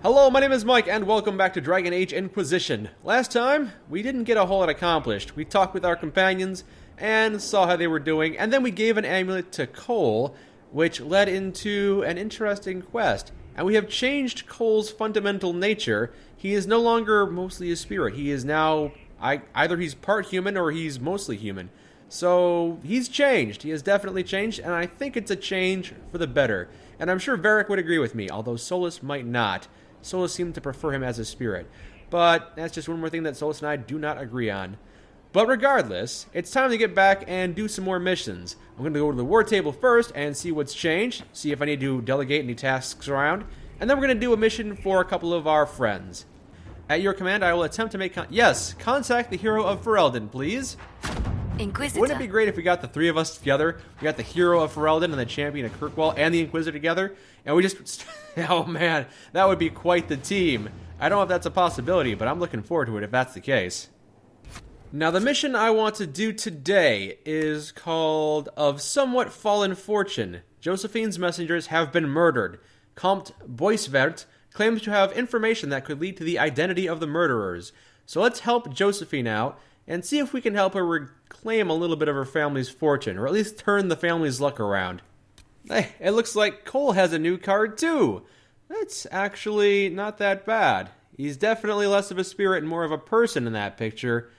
Hello, my name is Mike, and welcome back to Dragon Age Inquisition. Last time, we didn't get a whole lot accomplished. We talked with our companions, and saw how they were doing, and then we gave an amulet to Cole, which led into an interesting quest. And we have changed Cole's fundamental nature. He is no longer mostly a spirit. He is now, either he's part human or he's mostly human. So, he's changed. He has definitely changed, and I think it's a change for the better. And I'm sure Varric would agree with me, although Solus might not. Solus seemed to prefer him as a spirit. But that's just one more thing that Solus and I do not agree on. But regardless, it's time to get back and do some more missions. I'm going to go to the war table first and see what's changed, see if I need to delegate any tasks around, and then we're going to do a mission for a couple of our friends. At your command, I will attempt to make contact the hero of Ferelden, please. Inquisitor. Wouldn't it be great if we got the three of us together? We got the hero of Ferelden and the champion of Kirkwall and the Inquisitor together, and we just... oh man, that would be quite the team. I don't know if that's a possibility, but I'm looking forward to it if that's the case. Now, the mission I want to do today is called Of Somewhat Fallen Fortune. Josephine's messengers have been murdered. Comte Boisvert claims to have information that could lead to the identity of the murderers. So let's help Josephine out and see if we can help her reclaim a little bit of her family's fortune, or at least turn the family's luck around. Hey, it looks like Cole has a new card too. That's actually not that bad. He's definitely less of a spirit and more of a person in that picture.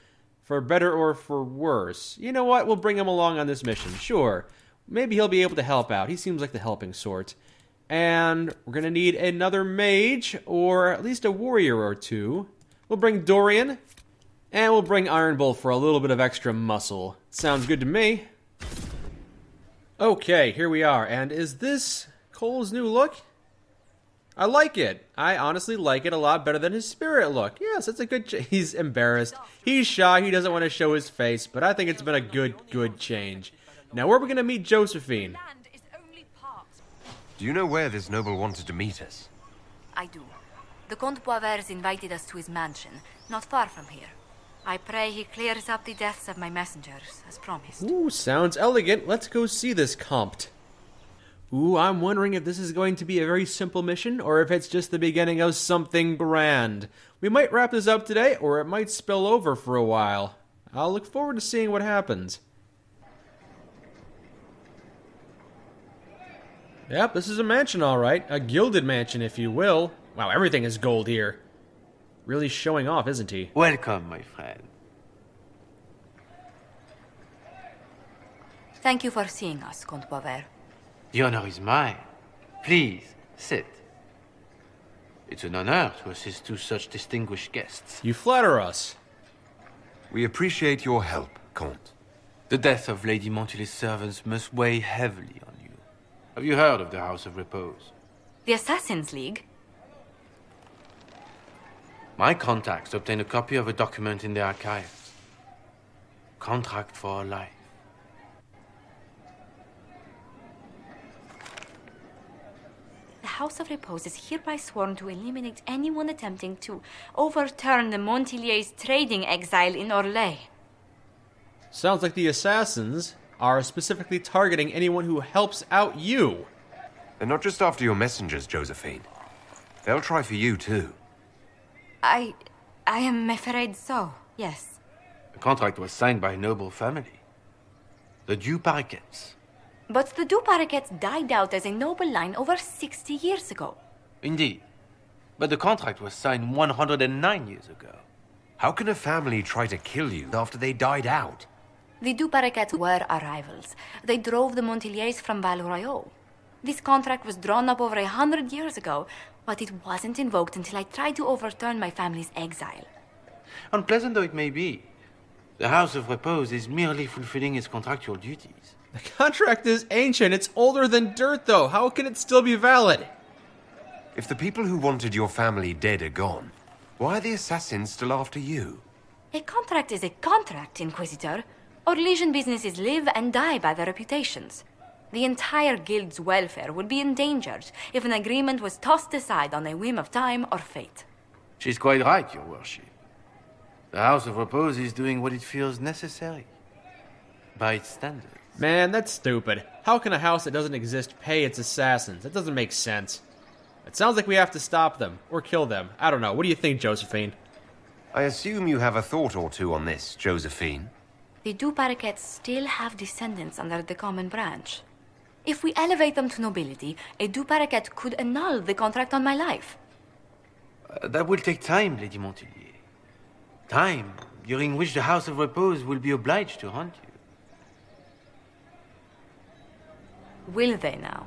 For better or for worse. You know what? We'll bring him along on this mission. Sure. Maybe he'll be able to help out. He seems like the helping sort. And we're going to need another mage, or at least a warrior or two. We'll bring Dorian. And we'll bring Iron Bull for a little bit of extra muscle. Sounds good to me. Okay, here we are. And is this Cole's new look? I like it. I honestly like it a lot better than his spirit look. Yes, it's a good he's embarrassed. He's shy. He doesn't want to show his face, but I think it's been a good change. Now, where are we going to meet Josephine? Do you know where this noble wanted to meet us? I do. The Comte Boisvert invited us to his mansion, not far from here. I pray he clears up the deaths of my messengers, as promised. Ooh, sounds elegant. Let's go see this Comte. Ooh, I'm wondering if this is going to be a very simple mission, or if it's just the beginning of something grand. We might wrap this up today, or it might spill over for a while. I'll look forward to seeing what happens. Yep, this is a mansion, alright. A gilded mansion, if you will. Wow, everything is gold here. Really showing off, isn't he? Welcome, my friend. Thank you for seeing us, Comte Boisvert. The honor is mine. Please, sit. It's an honor to assist two such distinguished guests. You flatter us. We appreciate your help, Comte. The death of Lady Montily's servants must weigh heavily on you. Have you heard of the House of Repose? The Assassin's League? My contacts obtained a copy of a document in the archives. Contract for life. The House of Repose is hereby sworn to eliminate anyone attempting to overturn the Montiliers' trading exile in Orlais. Sounds like the assassins are specifically targeting anyone who helps out you. They're not just after your messengers, Josephine. They'll try for you, too. I am afraid so, yes. The contract was signed by a noble family. The Du Paraquets. But the Du Paraquets died out as a noble line over 60 years ago. Indeed. But the contract was signed 109 years ago. How can a family try to kill you after they died out? The Du Paraquets were our rivals. They drove the Montiliers from Val Royaux. This contract was drawn up over 100 years ago, but it wasn't invoked until I tried to overturn my family's exile. Unpleasant though it may be, the House of Repose is merely fulfilling its contractual duties. The contract is ancient. It's older than dirt, though. How can it still be valid? If the people who wanted your family dead are gone, why are the assassins still after you? A contract is a contract, Inquisitor. Orlesian businesses live and die by their reputations. The entire guild's welfare would be endangered if an agreement was tossed aside on a whim of time or fate. She's quite right, Your Worship. The House of Repose is doing what it feels necessary. By its standards. Man, that's stupid. How can a house that doesn't exist pay its assassins? That doesn't make sense. It sounds like we have to stop them, or kill them. I don't know. What do you think, Josephine? I assume you have a thought or two on this, Josephine. The Du Paraquets still have descendants under the common branch. If we elevate them to nobility, a Du Paraquet could annul the contract on my life. That will take time, Lady Montilier. Time during which the House of Repose will be obliged to hunt you. Will they now?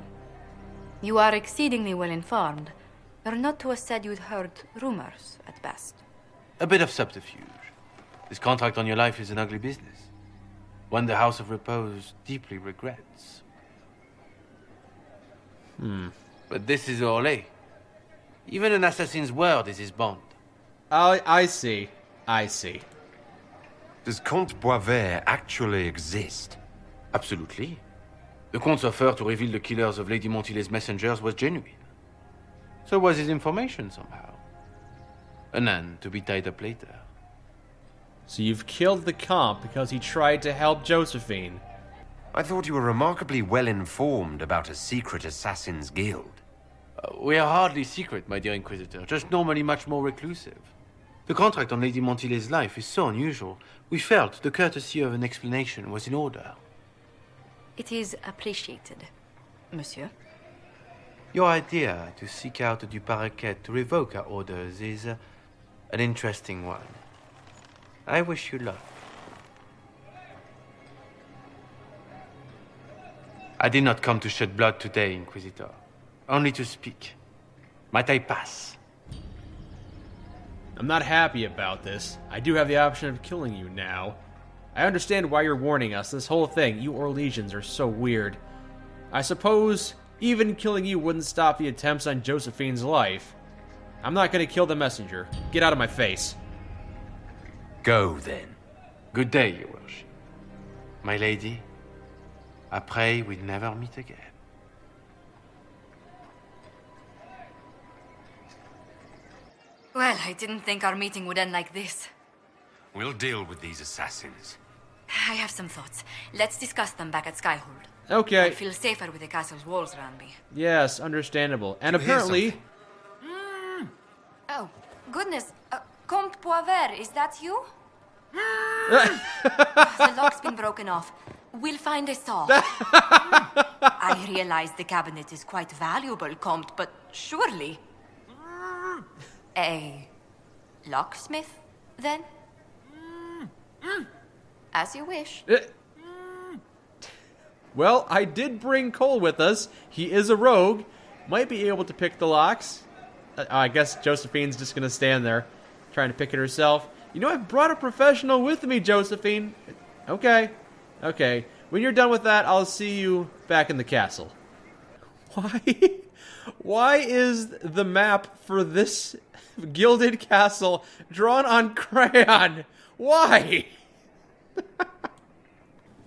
You are exceedingly well informed. You're not to have said you'd heard rumors, at best. A bit of subterfuge. This contract on your life is an ugly business. One the House of Repose deeply regrets. But this is Orlais. Even an assassin's word is his bond. Oh, I see. I see. Does Comte BioWare actually exist? Absolutely. The Comte's offer to reveal the killers of Lady Montilier's messengers was genuine. So was his information somehow. An end to be tied up later. So you've killed the Comte because he tried to help Josephine. I thought you were remarkably well informed about a secret assassin's guild. We are hardly secret, my dear Inquisitor, just normally much more reclusive. The contract on Lady Montilier's life is so unusual, we felt the courtesy of an explanation was in order. It is appreciated, monsieur. Your idea to seek out a Du Paraquet to revoke our orders is an interesting one. I wish you luck. I did not come to shed blood today, Inquisitor. Only to speak. Might I pass? I'm not happy about this. I do have the option of killing you now. I understand why you're warning us. This whole thing, you Orlesians are so weird. I suppose even killing you wouldn't stop the attempts on Josephine's life. I'm not going to kill the messenger. Get out of my face. Go, then. Good day, Your Worship. My lady, I pray we never meet again. Well, I didn't think our meeting would end like this. We'll deal with these assassins. I have some thoughts. Let's discuss them back at Skyhold. Okay. I feel safer with the castle's walls around me. Yes, understandable. And You hear apparently... Oh, goodness. Comte BioWare, is that you? The lock's been broken off. We'll find a saw. I realize the cabinet is quite valuable, Comte, but surely... A locksmith, then? As you wish. Well, I did bring Cole with us. He is a rogue. Might be able to pick the locks. I guess Josephine's just going to stand there, trying to pick it herself. You know, I brought a professional with me, Josephine. Okay. Okay. When you're done with that, I'll see you back in the castle. Why? Why is the map for this gilded castle drawn on crayon? Why?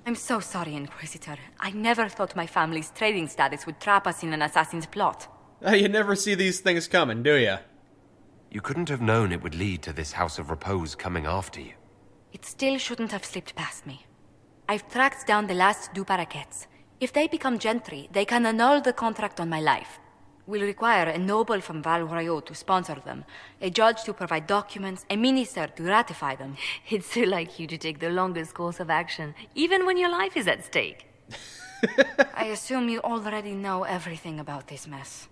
I'm so sorry, Inquisitor. I never thought my family's trading status would trap us in an assassin's plot. You never see these things coming, do you? You couldn't have known it would lead to this House of Repose coming after you. It still shouldn't have slipped past me. I've tracked down the last Du Paraquets. If they become gentry, they can annul the contract on my life. We'll require a noble from Val Royaux to sponsor them, a judge to provide documents, a minister to ratify them. It's so like you to take the longest course of action, even when your life is at stake. I assume you already know everything about this mess.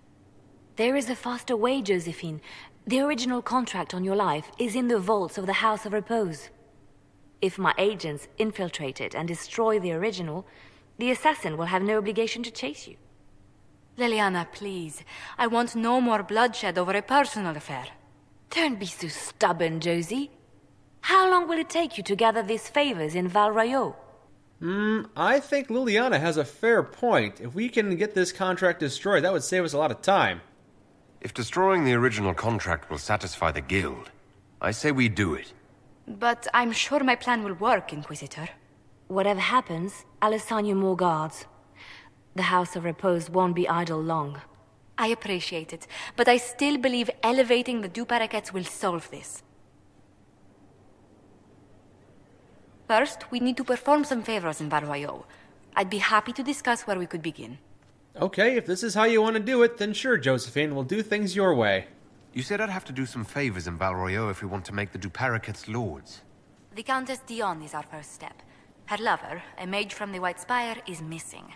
There is a faster way, Josephine. The original contract on your life is in the vaults of the House of Repose. If my agents infiltrate it and destroy the original, the assassin will have no obligation to chase you. Liliana, please. I want no more bloodshed over a personal affair. Don't be so stubborn, Josie. How long will it take you to gather these favors in Val Royaux? I think Liliana has a fair point. If we can get this contract destroyed, that would save us a lot of time. If destroying the original contract will satisfy the guild, I say we do it. But I'm sure my plan will work, Inquisitor. Whatever happens, I'll assign you more guards. The House of Repose won't be idle long. I appreciate it, but I still believe elevating the Du Paraquets will solve this. First, we need to perform some favors in Val Royaux. I'd be happy to discuss where we could begin. Okay, if this is how you want to do it, then sure, Josephine, we'll do things your way. You said I'd have to do some favors in Val Royeaux if we want to make the Duparaquets lords. The Countess Dion is our first step. Her lover, a mage from the White Spire, is missing.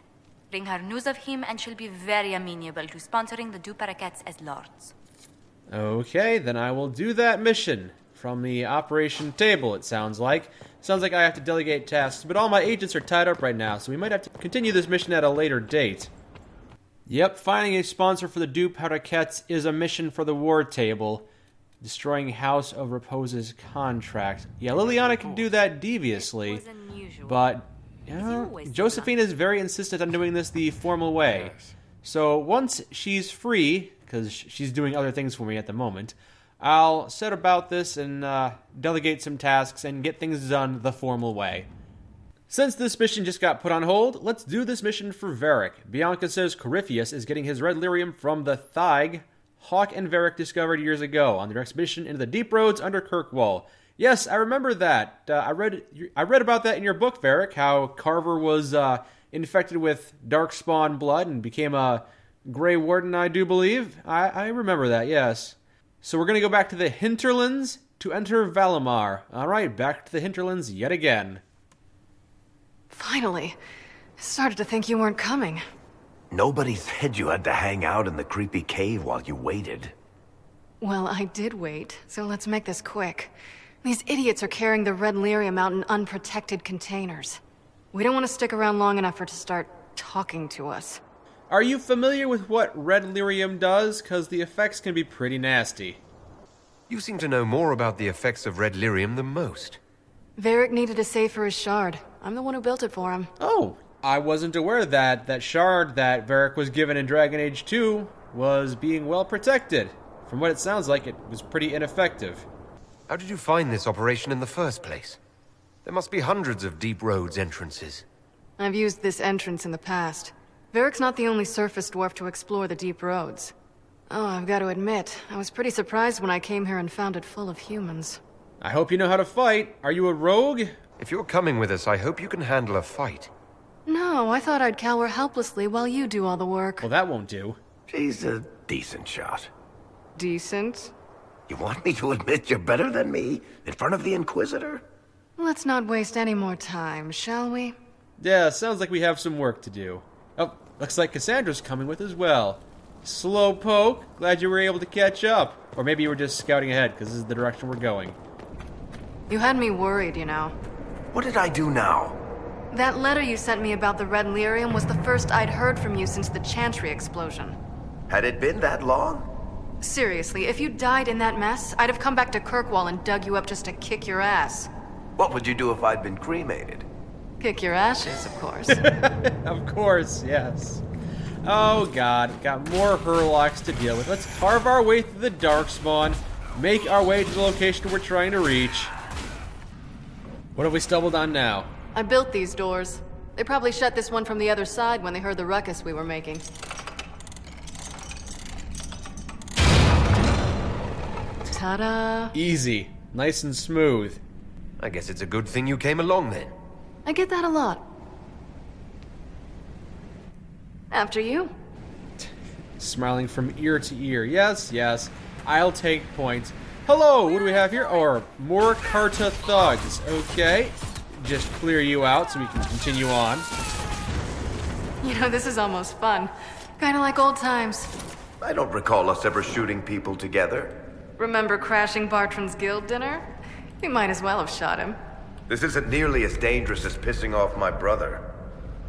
Bring her news of him and she'll be very amenable to sponsoring the Duparaquets as lords. Okay, then I will do that mission. From the operation table, it sounds like. Sounds like I have to delegate tasks, but all my agents are tied up right now, so we might have to continue this mission at a later date. Yep, finding a sponsor for the Duparaquets is a mission for the war table. Destroying House of Repose's contract. Yeah, Liliana can do that deviously, but Josephine is very insistent on doing this the formal way. So once she's free, because she's doing other things for me at the moment, I'll set about this and delegate some tasks and get things done the formal way. Since this mission just got put on hold, let's do this mission for Varric. Bianca says Corypheus is getting his red lyrium from the Thaig Hawk and Varric discovered years ago on their expedition into the deep roads under Kirkwall. Yes, I remember that. I read about that in your book, Varric, how Carver was infected with darkspawn blood and became a Grey Warden, I do believe. I remember that, yes. So we're going to go back to the hinterlands to enter Valimar. All right, back to the hinterlands yet again. Finally. I started to think you weren't coming. Nobody said you had to hang out in the creepy cave while you waited. Well, I did wait, so let's make this quick. These idiots are carrying the red lyrium out in unprotected containers. We don't want to stick around long enough for it to start talking to us. Are you familiar with what red lyrium does? Because the effects can be pretty nasty. You seem to know more about the effects of red lyrium than most. Varric needed a safe for his shard. I'm the one who built it for him. Oh, I wasn't aware that shard that Varric was given in Dragon Age 2 was being well protected. From what it sounds like, it was pretty ineffective. How did you find this operation in the first place? There must be hundreds of deep roads entrances. I've used this entrance in the past. Varric's not the only surface dwarf to explore the deep roads. Oh, I've got to admit, I was pretty surprised when I came here and found it full of humans. I hope you know how to fight. Are you a rogue? If you're coming with us, I hope you can handle a fight. No, I thought I'd cower helplessly while you do all the work. Well, that won't do. She's a decent shot. Decent? You want me to admit you're better than me in front of the Inquisitor? Let's not waste any more time, shall we? Yeah, sounds like we have some work to do. Oh, looks like Cassandra's coming with as well. Slowpoke, glad you were able to catch up. Or maybe you were just scouting ahead, because this is the direction we're going. You had me worried, you know. What did I do now? That letter you sent me about the red lyrium was the first I'd heard from you since the Chantry explosion. Had it been that long? Seriously, if you died in that mess, I'd have come back to Kirkwall and dug you up just to kick your ass. What would you do if I'd been cremated? Kick your ashes, of course. Of course, yes. Oh god, got more Hurlocks to deal with. Let's carve our way through the Darkspawn, make our way to the location we're trying to reach. What have we stumbled on now? I built these doors. They probably shut this one from the other side when they heard the ruckus we were making. Ta-da! Easy. Nice and smooth. I guess it's a good thing you came along then. I get that a lot. After you. Smiling from ear to ear. Yes, yes. I'll take points. Hello, what do we have here? Or more Carta thugs. Okay. Just clear you out so we can continue on. You know, this is almost fun. Kinda like old times. I don't recall us ever shooting people together. Remember crashing Bartran's guild dinner? We might as well have shot him. This isn't nearly as dangerous as pissing off my brother.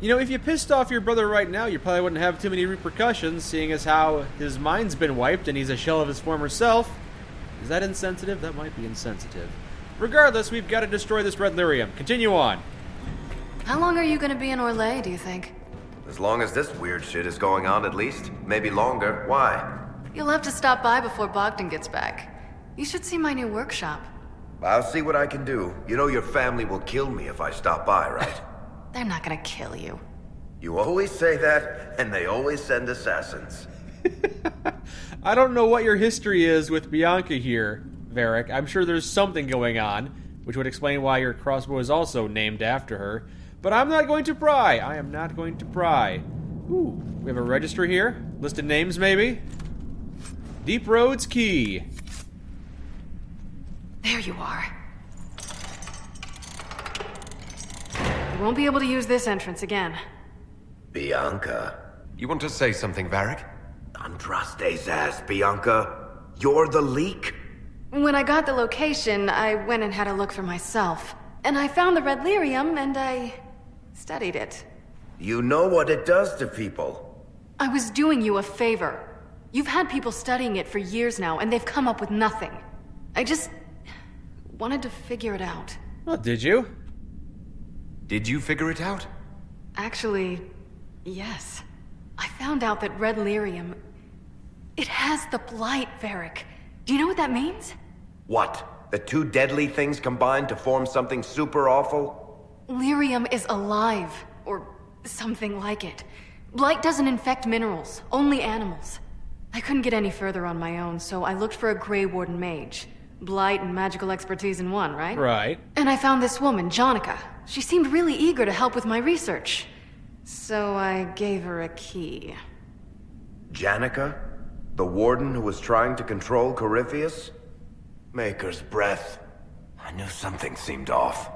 You know, if you pissed off your brother right now, you probably wouldn't have too many repercussions, seeing as how his mind's been wiped and he's a shell of his former self. Is that insensitive? That might be insensitive. Regardless, we've got to destroy this red lyrium. Continue on. How long are you gonna be in Orlais, do you think? As long as this weird shit is going on, at least. Maybe longer. Why? You'll have to stop by before Bogdan gets back. You should see my new workshop. I'll see what I can do. You know your family will kill me if I stop by, right? They're not gonna kill you. You always say that, and they always send assassins. I don't know what your history is with Bianca here, Varric. I'm sure there's something going on, which would explain why your crossbow is also named after her. But I'm not going to pry. I am not going to pry. Ooh, we have a register here. Listed names, maybe? Deep Roads Key. There you are. You won't be able to use this entrance again. Bianca. You want to say something, Varric? Andraste's ass, Bianca. You're the leak? When I got the location, I went and had a look for myself. And I found the red lyrium, and I studied it. You know what it does to people. I was doing you a favor. You've had people studying it for years now, and they've come up with nothing. I just wanted to figure it out. Well, did you? Did you figure it out? Actually, yes. I found out that red lyrium... It has the blight, Varric. Do you know what that means? What? The two deadly things combined to form something super awful? Lyrium is alive, or something like it. Blight doesn't infect minerals, only animals. I couldn't get any further on my own, so I looked for a Grey Warden mage. Blight and magical expertise in one, right? Right. And I found this woman, Jonica. She seemed really eager to help with my research. So I gave her a key. Janica? The warden who was trying to control Corypheus? Maker's breath. I knew something seemed off.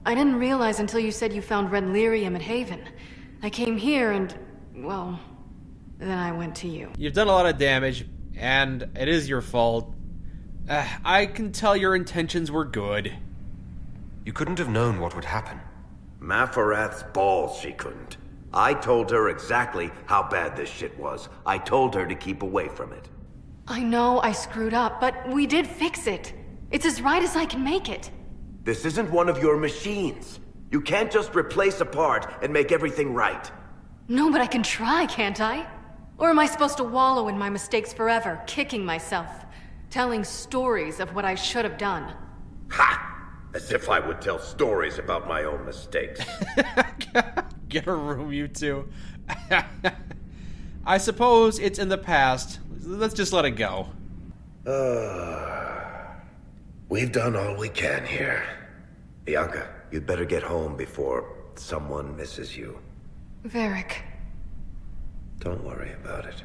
I didn't realize until you said you found red lyrium at Haven. I came here and, well, then I went to you. You've done a lot of damage, and it is your fault. I can tell your intentions were good. You couldn't have known what would happen. Maphorath's balls she couldn't. I told her exactly how bad this shit was. I told her to keep away from it. I know I screwed up, but we did fix it. It's as right as I can make it. This isn't one of your machines. You can't just replace a part and make everything right. No, but I can try, can't I? Or am I supposed to wallow in my mistakes forever, kicking myself, telling stories of what I should have done? Ha! As if I would tell stories about my own mistakes. Get a room, you two. I suppose it's in the past. Let's just let it go. We've done all we can here. Bianca, you'd better get home before someone misses you. Varric. Don't worry about it.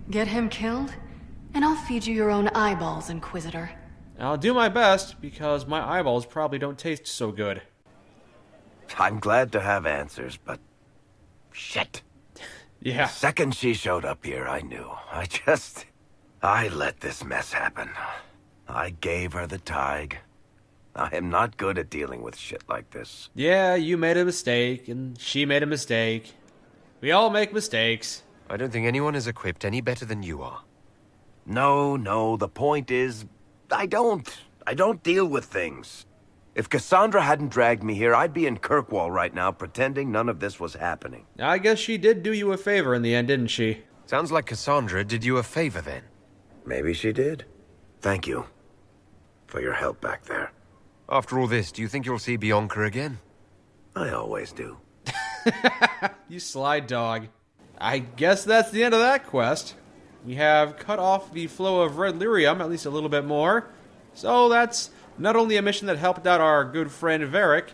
Get him killed, and I'll feed you your own eyeballs, Inquisitor. I'll do my best, because my eyeballs probably don't taste so good. I'm glad to have answers, but... shit. Yeah. The second she showed up here, I knew. I let this mess happen. I gave her the Tig. I am not good at dealing with shit like this. Yeah, you made a mistake, and she made a mistake. We all make mistakes. I don't think anyone is equipped any better than you are. No, the point is... I don't deal with things. If Cassandra hadn't dragged me here, I'd be in Kirkwall right now pretending none of this was happening. I guess she did do you a favor in the end, didn't she? Sounds like Cassandra did you a favor then. Maybe she did. Thank you for your help back there. After all this, do you think you'll see Bianca again? I always do. You sly dog. I guess that's the end of that quest. We have cut off the flow of red lyrium, at least a little bit more. So that's not only a mission that helped out our good friend Varric,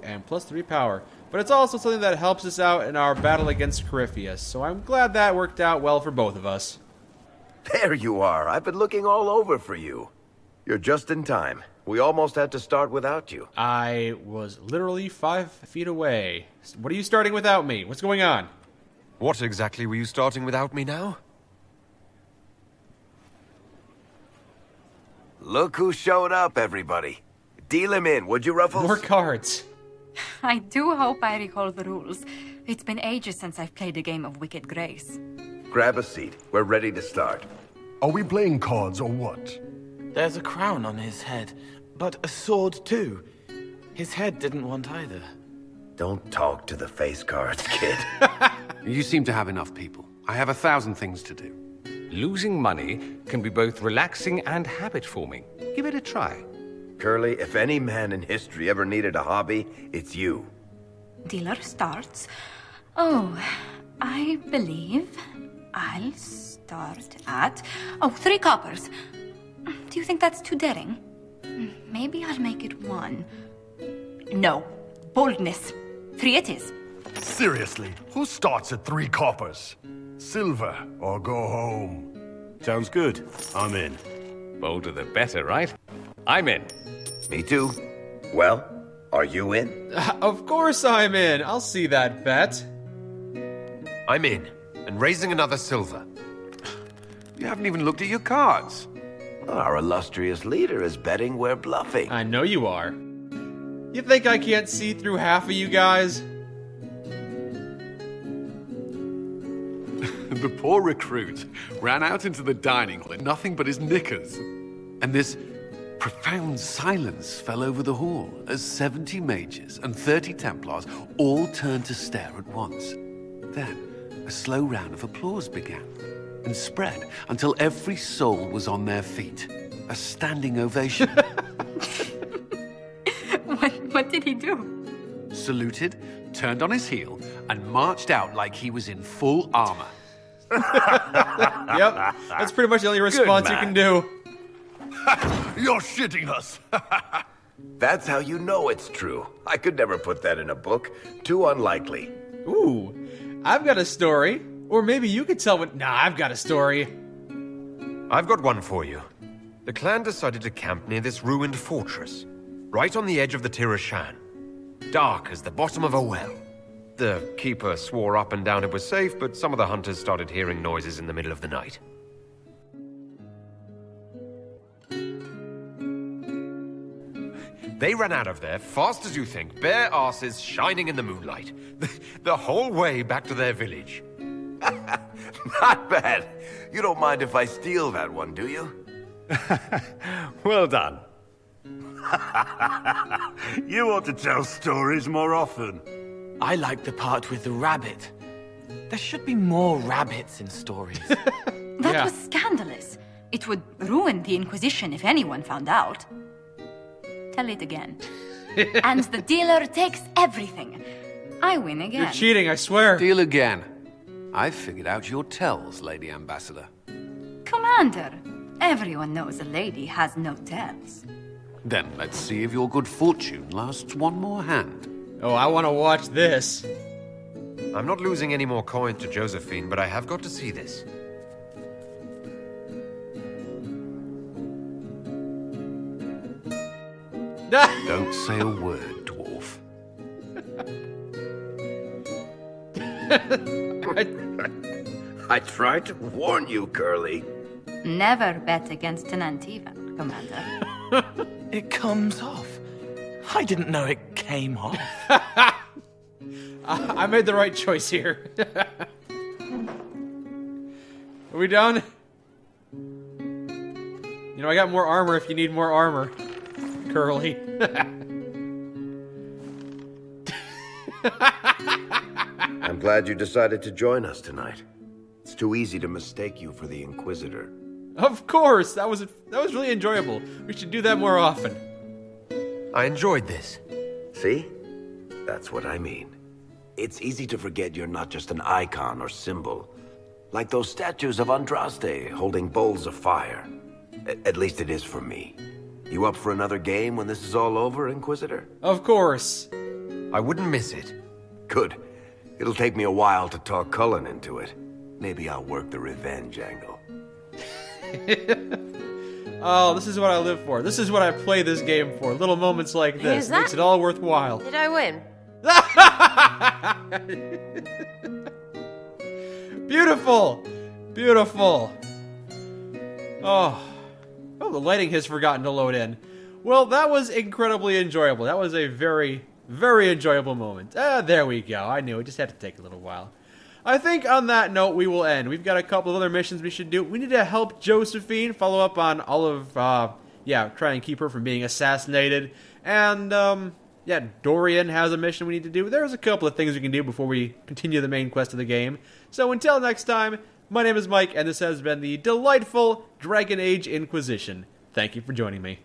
and +3 power, but it's also something that helps us out in our battle against Corypheus. So I'm glad that worked out well for both of us. There you are. I've been looking all over for you. You're just in time. We almost had to start without you. I was literally 5 feet away. What are you starting without me? What's going on? What exactly were you starting without me now? Look who showed up, everybody. Deal him in, would you, Ruffles? More cards. I do hope I recall the rules. It's been ages since I've played a game of Wicked Grace. Grab a seat. We're ready to start. Are we playing cards or what? There's a crown on his head, but a sword too. His head didn't want either. Don't talk to the face cards, kid. You seem to have enough people. I have 1,000 things to do. Losing money can be both relaxing and habit-forming. Give it a try. Curly, if any man in history ever needed a hobby, it's you. Dealer starts. Oh, I believe I'll start at... 3 coppers. Do you think that's too daring? Maybe I'll make it 1. No, boldness. Free it is. Seriously, who starts at 3 coppers? Silver or go home? Sounds good. I'm in. Bolder the better, right? I'm in. Me too. Well, are you in? Of course I'm in. I'll see that bet. I'm in, and raising another silver. You haven't even looked at your cards. Our illustrious leader is betting we're bluffing. I know you are. You think I can't see through half of you guys? The poor recruit ran out into the dining hall in nothing but his knickers. And this profound silence fell over the hall as 70 mages and 30 Templars all turned to stare at once. Then, a slow round of applause began and spread until every soul was on their feet. A standing ovation. What did he do? Saluted, turned on his heel, and marched out like he was in full armor. Yep, that's pretty much the only response you can do. You're shitting us. That's how you know it's true. I could never put that in a book. Too unlikely. Ooh, I've got a story. Or maybe you could tell what... Nah, I've got a story. I've got one for you. The clan decided to camp near this ruined fortress, right on the edge of the Tirashan. Dark as the bottom of a well. The keeper swore up and down it was safe, but some of the hunters started hearing noises in the middle of the night. They ran out of there, fast as you think, bare asses shining in the moonlight. The whole way back to their village. Not bad. You don't mind if I steal that one, do you? Well done. You ought to tell stories more often. I like the part with the rabbit. There should be more rabbits in stories. That was scandalous. It would ruin the Inquisition if anyone found out. Tell it again. And the dealer takes everything. I win again. You're cheating, I swear. Deal again. I've figured out your tells, Lady Ambassador. Commander, everyone knows a lady has no tells. Then let's see if your good fortune lasts one more hand. Oh, I want to watch this. I'm not losing any more coin to Josephine, but I have got to see this. Don't say a word, dwarf. I tried to warn you, Curly. Never bet against an Antivan, Commander. It comes off. I didn't know it came off. I made the right choice here. Are we done? You know, I got more armor if you need more armor. Curly. I'm glad you decided to join us tonight. It's too easy to mistake you for the Inquisitor. Of course! That was really enjoyable. We should do that more often. I enjoyed this. See? That's what I mean. It's easy to forget you're not just an icon or symbol. Like those statues of Andraste holding bowls of fire. At least it is for me. You up for another game when this is all over, Inquisitor? Of course. I wouldn't miss it. Good. It'll take me a while to talk Cullen into it. Maybe I'll work the revenge angle. Oh, this is what I live for. This is what I play this game for. Little moments like this. Who's that? Makes it all worthwhile. Did I win? Beautiful! Beautiful. Oh, the lighting has forgotten to load in. Well, that was incredibly enjoyable. That was a very, very enjoyable moment. There we go. I knew it just had to take a little while. I think on that note, we will end. We've got a couple of other missions we should do. We need to help Josephine follow up on all of, try and keep her from being assassinated. And, Dorian has a mission we need to do. There's a couple of things we can do before we continue the main quest of the game. So until next time, my name is Mike, and this has been the delightful Dragon Age Inquisition. Thank you for joining me.